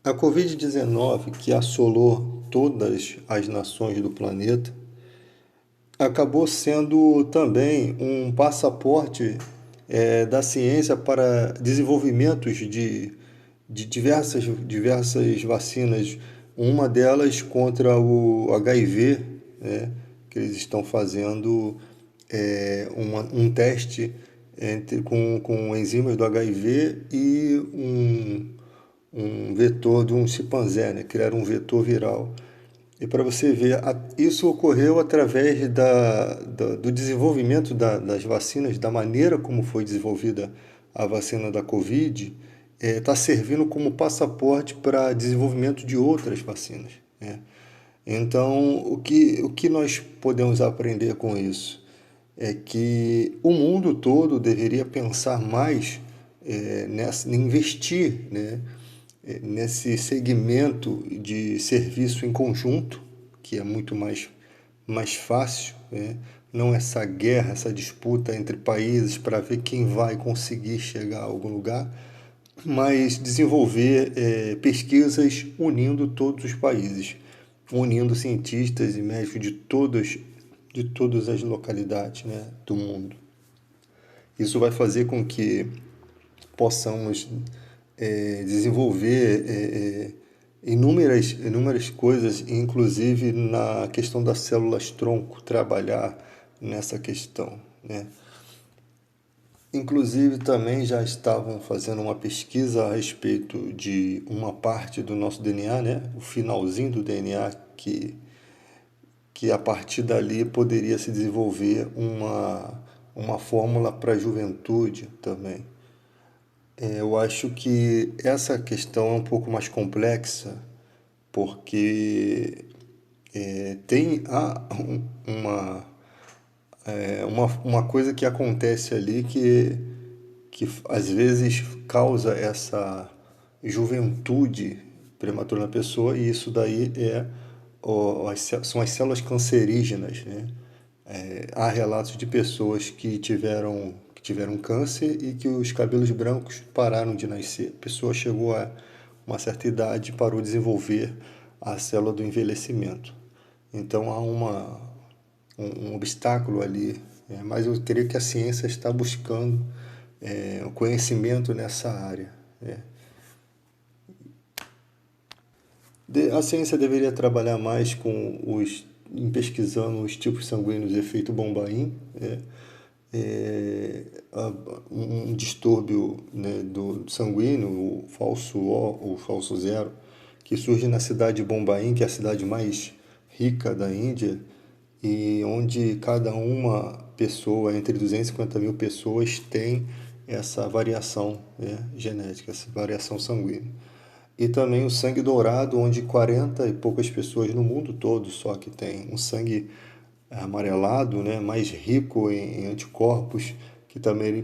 A Covid-19, que assolou todas as nações do planeta, acabou sendo também um passaporte da ciência para desenvolvimentos de diversas vacinas. Uma delas contra o HIV, né, que eles estão fazendo um teste com enzimas do HIV e um vetor de um chimpanzé, né? Criaram um vetor viral. E para você ver, isso ocorreu através do desenvolvimento das vacinas, da maneira como foi desenvolvida a vacina da Covid, está servindo como passaporte para desenvolvimento de outras vacinas, né? Então, o que nós podemos aprender com isso? É que o mundo todo deveria pensar mais investir, né, nesse segmento de serviço em conjunto, que é muito mais fácil, né? Não essa guerra, essa disputa entre países para ver quem vai conseguir chegar a algum lugar, mas desenvolver pesquisas unindo todos os países, unindo cientistas e médicos de todas as localidades, né, do mundo. Isso vai fazer com que possamos desenvolver inúmeras coisas, inclusive na questão das células-tronco, trabalhar nessa questão, né? Inclusive também já estavam fazendo uma pesquisa a respeito de uma parte do nosso DNA, né? O finalzinho do DNA que a partir dali poderia se desenvolver uma fórmula para a juventude também. Eu acho que essa questão é um pouco mais complexa, porque tem uma coisa que acontece ali que às vezes causa essa juventude prematura na pessoa, e isso daí são as células cancerígenas, né? Há relatos de pessoas que tiveram câncer e que os cabelos brancos pararam de nascer. A pessoa chegou a uma certa idade e parou de desenvolver a célula do envelhecimento. Então há um obstáculo ali, mas eu creio que a ciência está buscando o conhecimento nessa área. A ciência deveria trabalhar mais em pesquisando os tipos sanguíneos de efeito Bombaim, um distúrbio, né, do sanguíneo, o falso O, o falso zero, que surge na cidade de Bombaim, que é a cidade mais rica da Índia, e onde cada uma pessoa, entre 250 mil pessoas, tem essa variação, né, genética, essa variação sanguínea. E também o sangue dourado, onde 40 e poucas pessoas no mundo todo só que tem um sangue amarelado, né, mais rico em anticorpos, que também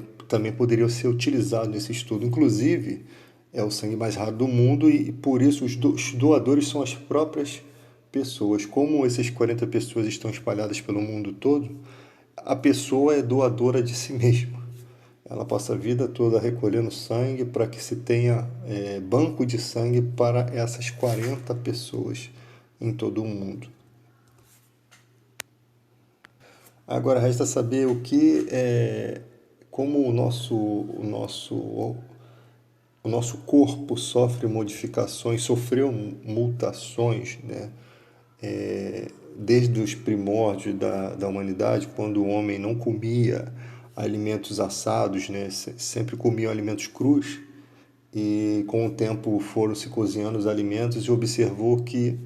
poderia ser utilizado nesse estudo. Inclusive, é o sangue mais raro do mundo e por isso os doadores são as próprias pessoas. Como essas 40 pessoas estão espalhadas pelo mundo todo, a pessoa é doadora de si mesma. Ela passa a vida toda recolhendo sangue para que se tenha banco de sangue para essas 40 pessoas em todo o mundo. Agora resta saber como o nosso corpo sofre modificações, sofreu mutações, né? Desde os primórdios da humanidade, quando o homem não comia alimentos assados, né? Sempre comia alimentos crus, e com o tempo foram se cozinhando os alimentos e observou que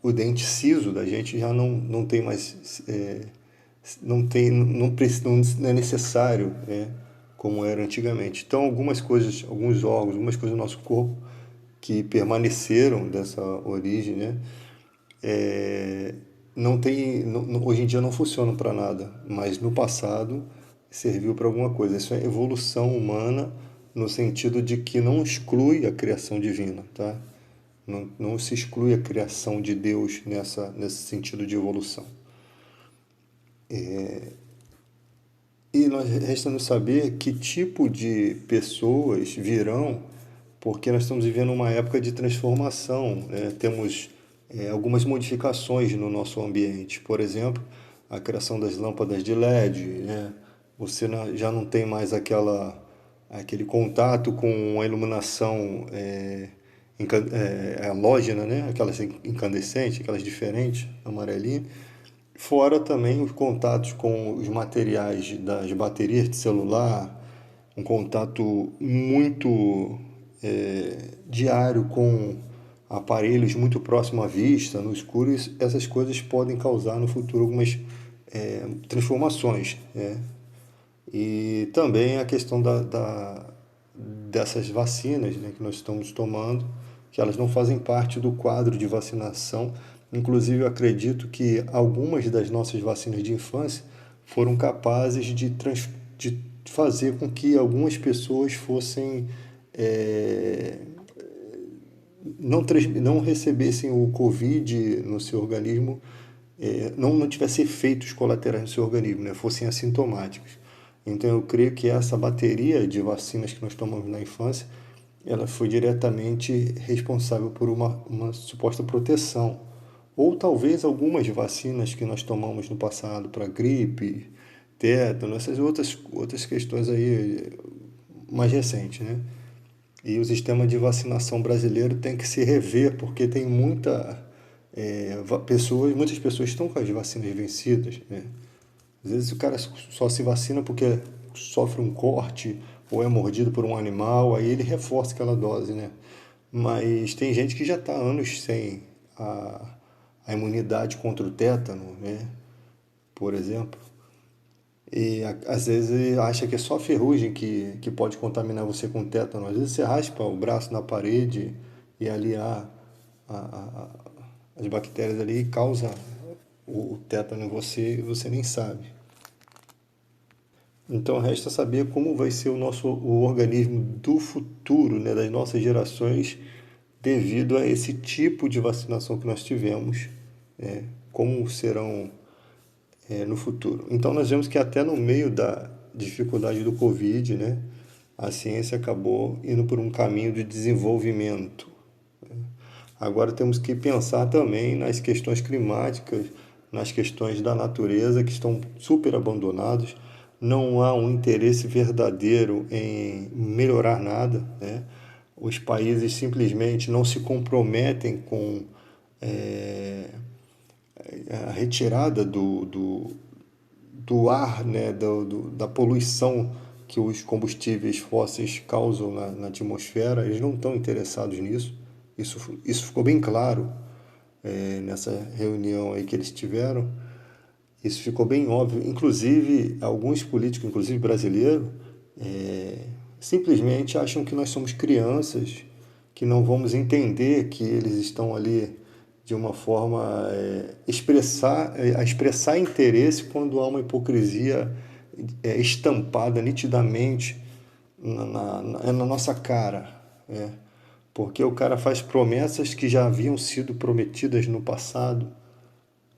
o dente ciso da gente já não tem mais, não é necessário, né, como era antigamente. Então algumas coisas, alguns órgãos, algumas coisas do nosso corpo que permaneceram dessa origem, né, não tem, hoje em dia não funcionam para nada, mas no passado serviu para alguma coisa. Isso é evolução humana no sentido de que não exclui a criação divina, tá? Não se exclui a criação de Deus nesse sentido de evolução. E nós resta nos saber que tipo de pessoas virão porque nós estamos vivendo uma época de transformação, né? Temos algumas modificações no nosso ambiente, por exemplo, a criação das lâmpadas de LED, né? Você já não tem mais aquele contato com a iluminação halógena, né? Aquelas incandescentes, aquelas diferentes, amarelinha. Fora também os contatos com os materiais das baterias de celular, um contato muito diário com aparelhos muito próximo à vista, no escuro, essas coisas podem causar no futuro algumas transformações, né? E também a questão dessas vacinas, né, que nós estamos tomando, que elas não fazem parte do quadro de vacinação. Inclusive, eu acredito que algumas das nossas vacinas de infância foram capazes de fazer com que algumas pessoas fossem não recebessem o Covid no seu organismo, não tivessem efeitos colaterais no seu organismo, né, fossem assintomáticos. Então eu creio que essa bateria de vacinas que nós tomamos na infância, ela foi diretamente responsável por uma suposta proteção. Ou talvez algumas vacinas que nós tomamos no passado para gripe, tétano, essas outras questões aí mais recentes, né? E o sistema de vacinação brasileiro tem que se rever, porque tem muitas pessoas estão com as vacinas vencidas, né? Às vezes o cara só se vacina porque sofre um corte ou é mordido por um animal, aí ele reforça aquela dose, né? Mas tem gente que já está há anos sem a imunidade contra o tétano, né? Por exemplo. E às vezes acha que é só ferrugem que pode contaminar você com tétano. Às vezes você raspa o braço na parede e ali as bactérias ali causam o tétano em você e você nem sabe. Então resta saber como vai ser o organismo do futuro, né, das nossas gerações, devido a esse tipo de vacinação que nós tivemos, como serão no futuro. Então nós vemos que até no meio da dificuldade do Covid, né, a ciência acabou indo por um caminho de desenvolvimento. Agora temos que pensar também nas questões climáticas, nas questões da natureza que estão super abandonadas. Não há um interesse verdadeiro em melhorar nada, né? Os países simplesmente não se comprometem com a retirada do ar, né? Da poluição que os combustíveis fósseis causam na atmosfera. Eles não estão interessados nisso. Isso ficou bem claro nessa reunião aí que eles tiveram. Isso ficou bem óbvio. Inclusive, alguns políticos, inclusive brasileiros, simplesmente acham que nós somos crianças, que não vamos entender que eles estão ali de uma forma a expressar interesse quando há uma hipocrisia estampada nitidamente na nossa cara. Porque o cara faz promessas que já haviam sido prometidas no passado,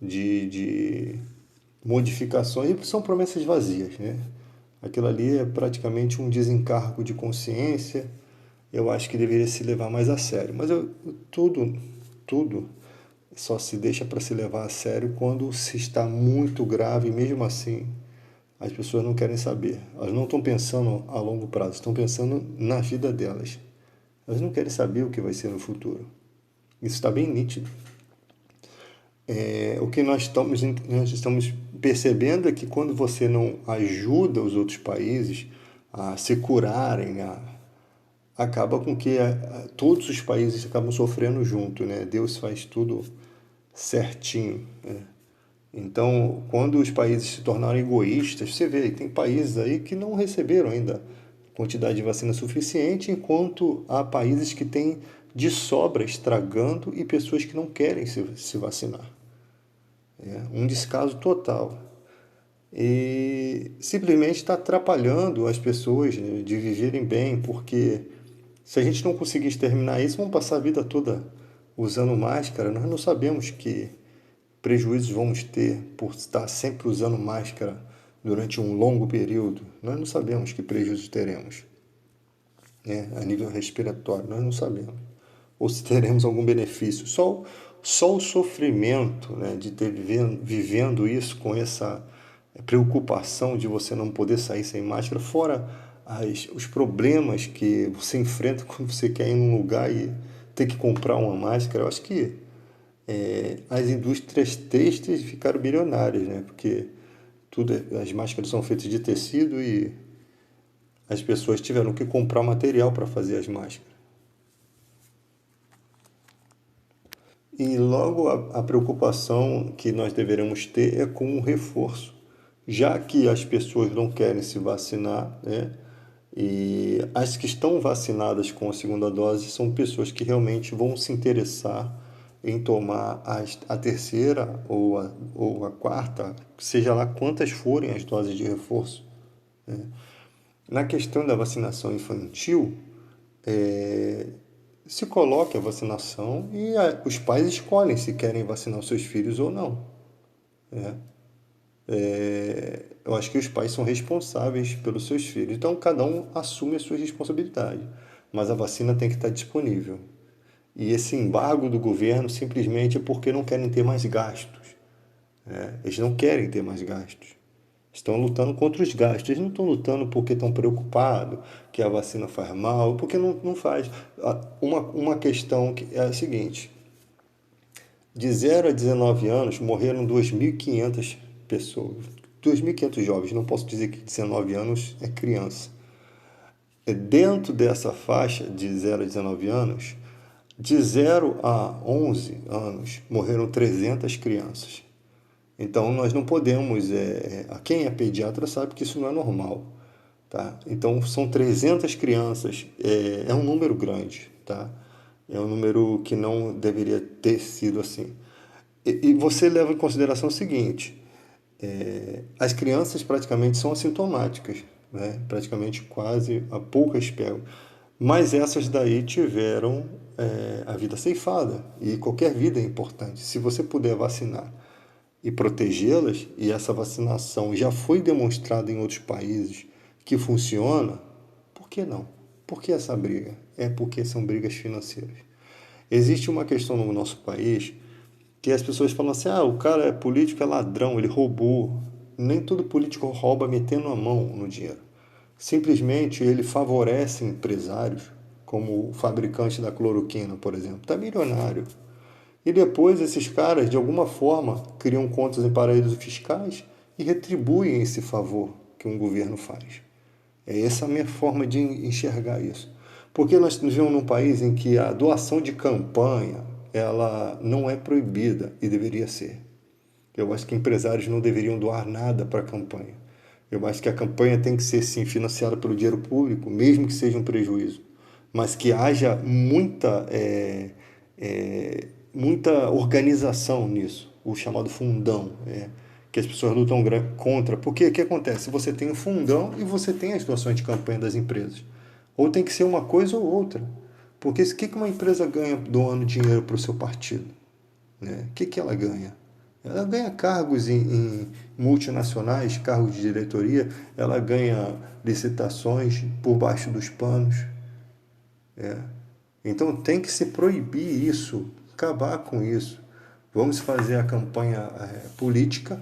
de modificações, e são promessas vazias, né? Aquilo ali é praticamente um desencargo de consciência. Eu acho que deveria se levar mais a sério. Mas tudo só se deixa para se levar a sério quando se está muito grave, e mesmo assim as pessoas não querem saber. Elas não estão pensando a longo prazo, estão pensando na vida delas. Elas não querem saber o que vai ser no futuro. Isso está bem nítido. O que nós estamos percebendo é que quando você não ajuda os outros países a se curarem, acaba com que todos os países acabam sofrendo junto, né? Deus faz tudo certinho, né? Então, quando os países se tornaram egoístas, você vê, tem países aí que não receberam ainda quantidade de vacina suficiente, enquanto há países que têm de sobra estragando e pessoas que não querem se vacinar. Um descaso total. E simplesmente está atrapalhando as pessoas, né, de viverem bem, porque se a gente não conseguir exterminar isso, vamos passar a vida toda usando máscara. Nós não sabemos que prejuízos vamos ter por estar sempre usando máscara durante um longo período. Nós não sabemos que prejuízos teremos. né, a nível respiratório, nós não sabemos. Ou se teremos algum benefício. Só o sofrimento, né, de ter vivendo isso com essa preocupação de você não poder sair sem máscara, fora os problemas que você enfrenta quando você quer ir num lugar e ter que comprar uma máscara. Eu acho que as indústrias têxteis ficaram bilionárias, né? Porque as máscaras são feitas de tecido e as pessoas tiveram que comprar material para fazer as máscaras. E logo a preocupação que nós deveremos ter é com o reforço, já que as pessoas não querem se vacinar, né? E as que estão vacinadas com a segunda dose são pessoas que realmente vão se interessar em tomar a terceira ou a quarta, seja lá quantas forem as doses de reforço. Na questão da vacinação infantil, se coloca a vacinação e os pais escolhem se querem vacinar os seus filhos ou não. Né? Eu acho que os pais são responsáveis pelos seus filhos. Então, cada um assume as suas responsabilidades. Mas a vacina tem que estar disponível. E esse embargo do governo simplesmente é porque não querem ter mais gastos. Né? Eles não querem ter mais gastos. Estão lutando contra os gastos. Eles não estão lutando porque estão preocupados que a vacina faz mal, porque não faz. Uma questão que é a seguinte: de 0 a 19 anos morreram 2.500 pessoas. 2.500 jovens, não posso dizer que 19 anos é criança. Dentro dessa faixa de 0 a 19 anos, de 0 a 11 anos morreram 300 crianças. Então nós não podemos, quem é pediatra sabe que isso não é normal, tá? Então são 300 crianças, é um número grande, tá? É um número que não deveria ter sido assim. E você leva em consideração o seguinte: as crianças praticamente são assintomáticas, né? Praticamente quase a poucas pegam. Mas essas daí tiveram a vida ceifada, e qualquer vida é importante. Se você puder vacinar e protegê-las, e essa vacinação já foi demonstrada em outros países que funciona, por que não? Por que essa briga? É porque são brigas financeiras. Existe uma questão no nosso país que as pessoas falam assim: o cara é político, é ladrão, ele roubou. Nem todo político rouba metendo a mão no dinheiro. Simplesmente ele favorece empresários, como o fabricante da cloroquina, por exemplo, está milionário. E depois esses caras, de alguma forma, criam contas em paraísos fiscais e retribuem esse favor que um governo faz. É essa a minha forma de enxergar isso. Porque nós vivemos num país em que a doação de campanha ela não é proibida e deveria ser. Eu acho que empresários não deveriam doar nada para a campanha. Eu acho que a campanha tem que ser, sim, financiada pelo dinheiro público, mesmo que seja um prejuízo. Mas que haja muita organização nisso, o chamado fundão, que as pessoas lutam contra. Porque o que acontece? Você tem o fundão e você tem as doações de campanha das empresas. Ou tem que ser uma coisa ou outra. Porque o que uma empresa ganha doando dinheiro para o seu partido? Né? O que ela ganha? Ela ganha cargos em multinacionais, cargos de diretoria, ela ganha licitações por baixo dos panos. Então tem que se proibir isso, acabar com isso. Vamos fazer a campanha política,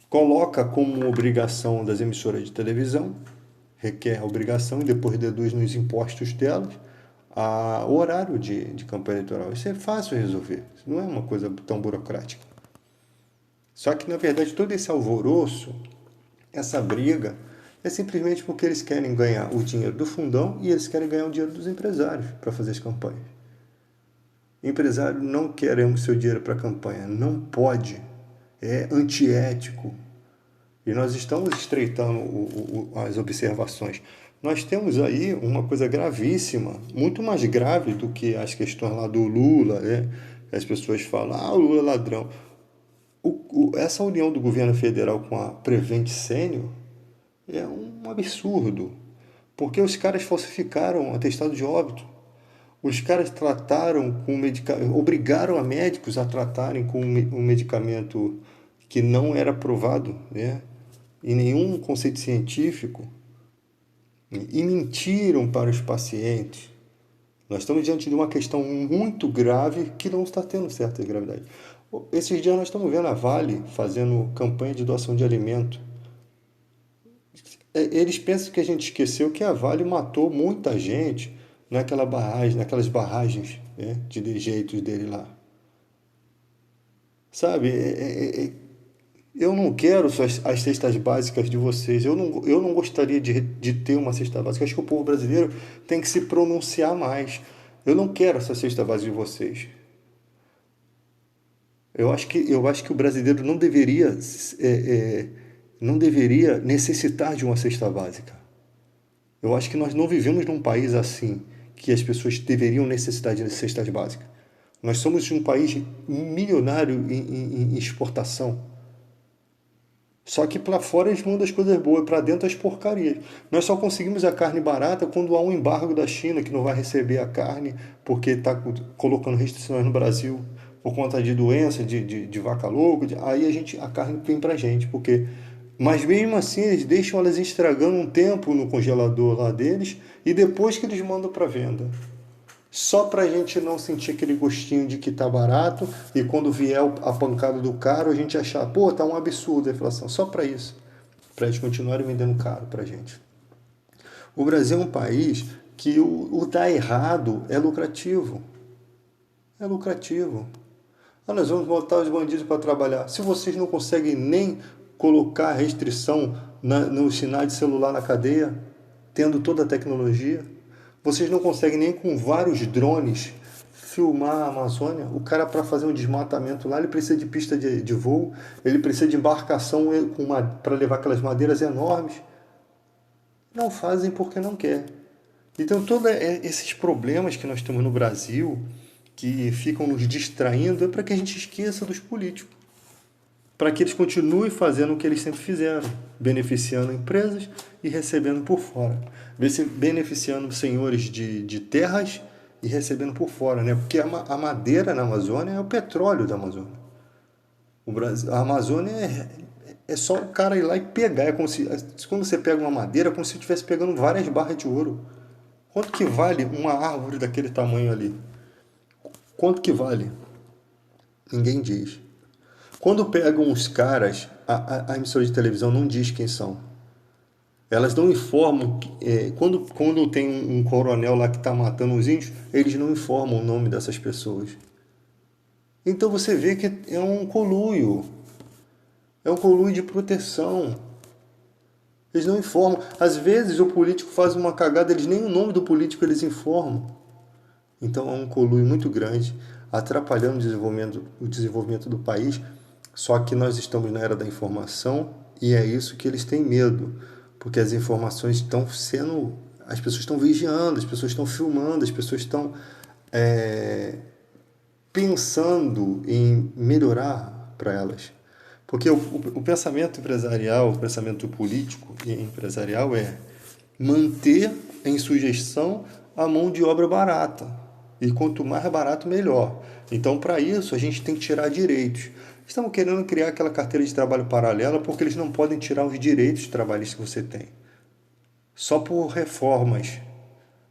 coloca como obrigação das emissoras de televisão, requer a obrigação e depois deduz nos impostos delas o horário de campanha eleitoral. Isso é fácil resolver, isso não é uma coisa tão burocrática. Só que, na verdade, todo esse alvoroço, essa briga, é simplesmente porque eles querem ganhar o dinheiro do fundão e eles querem ganhar o dinheiro dos empresários para fazer as campanhas. Empresário não queremos seu dinheiro para a campanha, não pode, é antiético. E nós estamos estreitando as observações. Nós temos aí uma coisa gravíssima, muito mais grave do que as questões lá do Lula, né? As pessoas falam, o Lula é ladrão. Essa união do governo federal com a Prevent Senior é um absurdo, porque os caras falsificaram o atestado de óbito. Os caras trataram com medicamento, obrigaram a médicos a tratarem com um medicamento que não era aprovado, né? Em nenhum conceito científico. e mentiram para os pacientes. Nós estamos diante de uma questão muito grave que não está tendo certa gravidade. Esses dias nós estamos vendo a Vale fazendo campanha de doação de alimento. Eles pensam que a gente esqueceu que a Vale matou muita gente naquelas barragens, né, de dejeitos dele lá. Sabe, eu não quero as cestas básicas de vocês. Eu não gostaria de ter uma cesta básica. Acho que o povo brasileiro tem que se pronunciar mais. Eu não quero essa cesta básica de vocês. Eu acho que o brasileiro não deveria necessitar de uma cesta básica. Eu acho que nós não vivemos num país assim, que as pessoas deveriam necessitar de cestas básicas. Nós somos um país milionário em exportação. Só que para fora eles mandam as coisas boas, para dentro as porcarias. Nós só conseguimos a carne barata quando há um embargo da China que não vai receber a carne porque está colocando restrições no Brasil por conta de doença, de vaca louca. Aí a carne vem para a gente, porque... Mas mesmo assim eles deixam elas estragando um tempo no congelador lá deles e depois que eles mandam para venda. Só para a gente não sentir aquele gostinho de que tá barato e quando vier a pancada do caro a gente achar, pô, tá um absurdo a inflação. Só para isso, para eles continuarem vendendo caro para a gente. O Brasil é um país que o dar errado é lucrativo. É lucrativo. Ah, nós vamos botar os bandidos para trabalhar. Se vocês não conseguem nem colocar restrição no sinal de celular na cadeia, tendo toda a tecnologia, vocês não conseguem nem com vários drones filmar a Amazônia. O cara, para fazer um desmatamento lá, ele precisa de pista de voo, ele precisa de embarcação para levar aquelas madeiras enormes. Não fazem porque não quer. Então, todos esses problemas que nós temos no Brasil, que ficam nos distraindo, é para que a gente esqueça dos políticos. Para que eles continuem fazendo o que eles sempre fizeram, beneficiando empresas e recebendo por fora. Beneficiando senhores de terras e recebendo por fora, né? Porque a madeira na Amazônia é o petróleo da Amazônia. A Amazônia é só o cara ir lá e pegar. É como se, quando você pega uma madeira, é como se estivesse pegando várias barras de ouro. Quanto que vale uma árvore daquele tamanho ali? Quanto que vale? Ninguém diz. Quando pegam os caras, a emissora de televisão não diz quem são. Elas não informam. Quando tem um coronel lá que está matando os índios, eles não informam o nome dessas pessoas. Então você vê que é um conluio. É um conluio de proteção. Eles não informam. Às vezes o político faz uma cagada, eles nem o nome do político eles informam. Então é um conluio muito grande, atrapalhando o desenvolvimento do país. Só que nós estamos na era da informação e é isso que eles têm medo, porque as informações estão sendo... As pessoas estão vigiando, as pessoas estão filmando, as pessoas estão pensando em melhorar para elas. Porque o pensamento empresarial, o pensamento político e empresarial é manter em sugestão a mão de obra barata. E quanto mais barato, melhor. Então, para isso, a gente tem que tirar direitos. Estamos querendo criar aquela carteira de trabalho paralela porque eles não podem tirar os direitos trabalhistas que você tem. Só por reformas,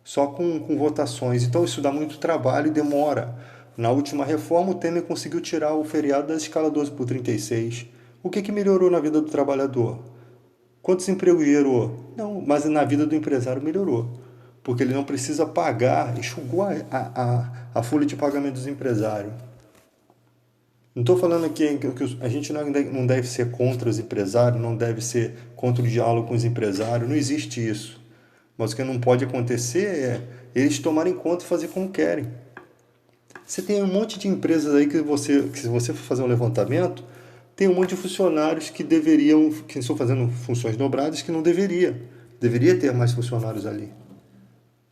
só com votações. Então, isso dá muito trabalho e demora. Na última reforma, o Temer conseguiu tirar o feriado da escala 12 por 36. O que melhorou na vida do trabalhador? Quantos empregos gerou? Não, mas na vida do empresário melhorou. Porque ele não precisa pagar, enxugou a folha de pagamento dos empresários. Não estou falando aqui que a gente não deve ser contra os empresários, não deve ser contra o diálogo com os empresários, não existe isso. Mas o que não pode acontecer é eles tomarem conta e fazer como querem. Você tem um monte de empresas aí que se você for fazer um levantamento, tem um monte de funcionários que estão fazendo funções dobradas que não deveria. Deveria ter mais funcionários ali.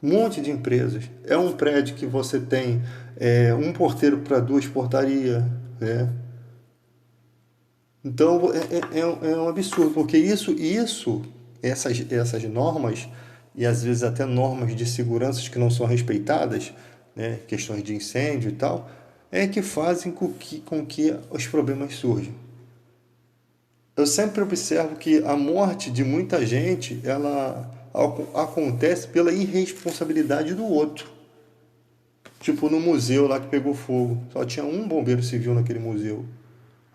Um monte de empresas. É um prédio que você tem um porteiro para 2 portarias, né? Então é um absurdo, porque essas normas, e às vezes até normas de segurança que não são respeitadas, né? Questões de incêndio e tal, é que fazem com que os problemas surjam. Eu sempre observo que a morte de muita gente, ela acontece pela irresponsabilidade do outro. Tipo no museu lá que pegou fogo, só tinha um bombeiro civil naquele museu.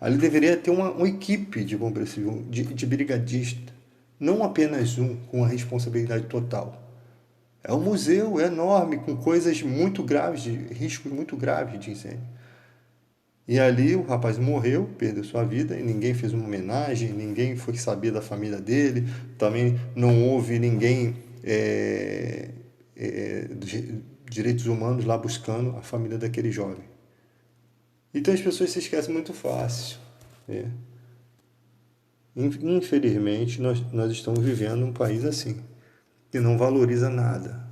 Ali deveria ter uma equipe de bombeiro civil, de brigadista, não apenas um com a responsabilidade total. É um museu enorme, com coisas muito graves, riscos muito graves de incêndio. E ali o rapaz morreu, perdeu sua vida, e ninguém fez uma homenagem, ninguém foi saber da família dele, também não houve ninguém de direitos humanos lá buscando a família daquele jovem. Então as pessoas se esquecem muito fácil. Né? Infelizmente, nós estamos vivendo um país assim, que não valoriza nada.